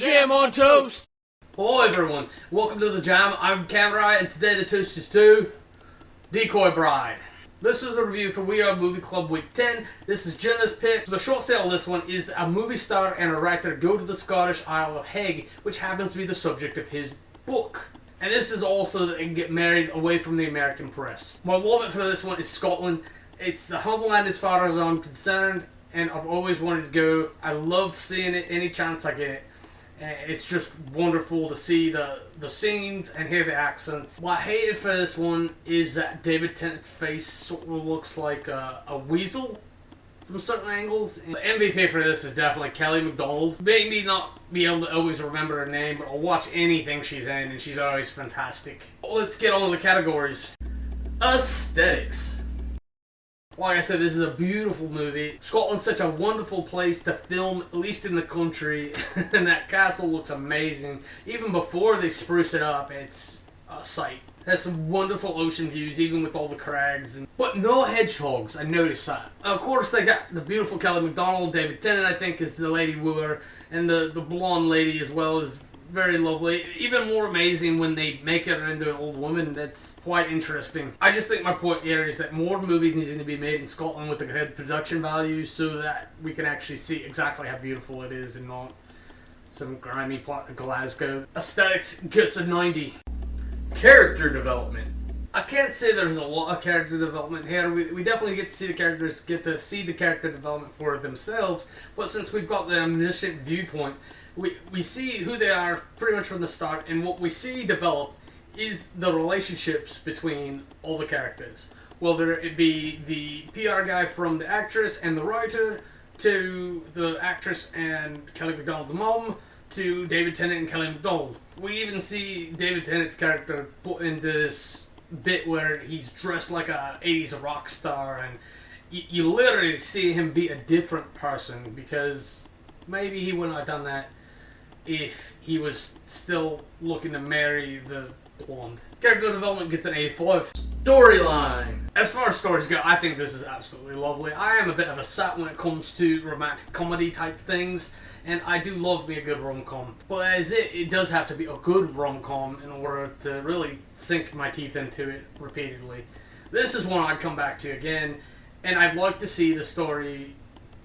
Jam on toast! Hello everyone, welcome to the Jam. I'm Kiwi, and today the toast is to Decoy Bride. This is a review for We Are Movie Club Week 10. This is Jena's pick. The short sale of this one is a movie star and a writer go to the Scottish Isle of Hague, which happens to be the subject of his book. And this is also that they can get married away from the American press. My love it for this one is Scotland. It's the homeland as far as I'm concerned, and I've always wanted to go. I love seeing it any chance I get. It's just wonderful to see the scenes and hear the accents. What I hated for this one is that David Tennant's face sort of looks like a weasel from certain angles. And the MVP for this is definitely Kelly MacDonald. Maybe not be able to always remember her name, but I'll watch anything she's in and she's always fantastic. Let's get on to the categories. Aesthetics. Like I said, this is a beautiful movie. Scotland's such a wonderful place to film, at least in the country, and that castle looks amazing. Even before they spruce it up, it's a sight. It has some wonderful ocean views, even with all the crags. But no hedgehogs, I noticed that. Of course, they got the beautiful Kelly MacDonald. David Tennant, I think, is the lady wooer, and the blonde lady as well is very lovely. Even more amazing when they make her into an old woman. That's quite interesting. I just think my point here is that more movies need to be made in Scotland with a good production value so that we can actually see exactly how beautiful it is and not some grimy part of Glasgow. Aesthetics gets a 90. Character development. I can't say there's a lot of character development here. We definitely get to see the characters, get to see the character development for themselves, but since we've got the omniscient viewpoint, we see who they are pretty much from the start, and what we see develop is the relationships between all the characters. Whether it be the PR guy from the actress and the writer, to the actress and Kelly MacDonald's mom, to David Tennant and Kelly MacDonald. We even see David Tennant's character put in this bit where he's dressed like a 80s rock star, and you literally see him be a different person, because maybe he wouldn't have done that if he was still looking to marry the blonde. Character development gets an 85. Storyline. As far as stories go, I think this is absolutely lovely. I am a bit of a sap when it comes to romantic comedy type things, and I do love me a good rom-com. But as it does have to be a good rom-com in order to really sink my teeth into it repeatedly. This is one I'd come back to again, and I'd like to see the story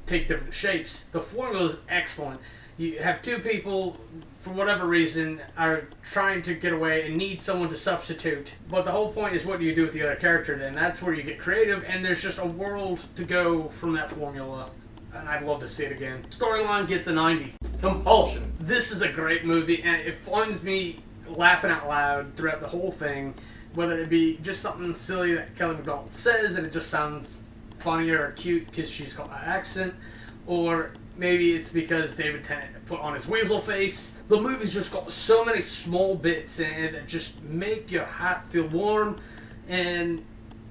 take different shapes. The formula is excellent. You have two people, for whatever reason, are trying to get away and need someone to substitute. But the whole point is, what do you do with the other character then? That's where you get creative, and there's just a world to go from that formula. And I'd love to see it again. Storyline gets a 90. Compulsion. This is a great movie, and it finds me laughing out loud throughout the whole thing. Whether it be just something silly that Kelly MacDonald says, and it just sounds funnier or cute because she's got that accent, or maybe it's because David Tennant put on his weasel face. The movie's just got so many small bits in it that just make your heart feel warm, and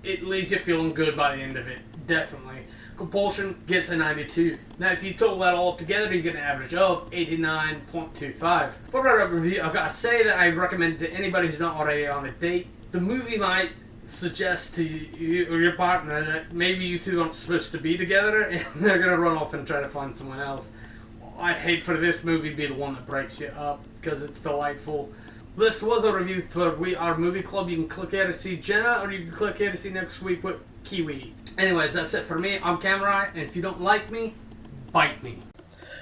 it leaves you feeling good by the end of it, definitely. Compulsion gets a 92. Now if you total that all up together, you get an average of 89.25. For my review, I've got to say that I recommend it to anybody who's not already on a date. The movie might suggest to you or your partner that maybe you two aren't supposed to be together and they're going to run off and try to find someone else. I'd hate for this movie to be the one that breaks you up, because it's delightful. This was a review for We Are Movie Club. You can click here to see Jena, or you can click here to see next week with Kiwi. Anyways, that's it for me. I'm Kiwi, and if you don't like me, bite me.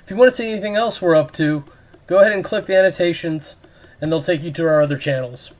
If you want to see anything else we're up to, go ahead and click the annotations, and they'll take you to our other channels.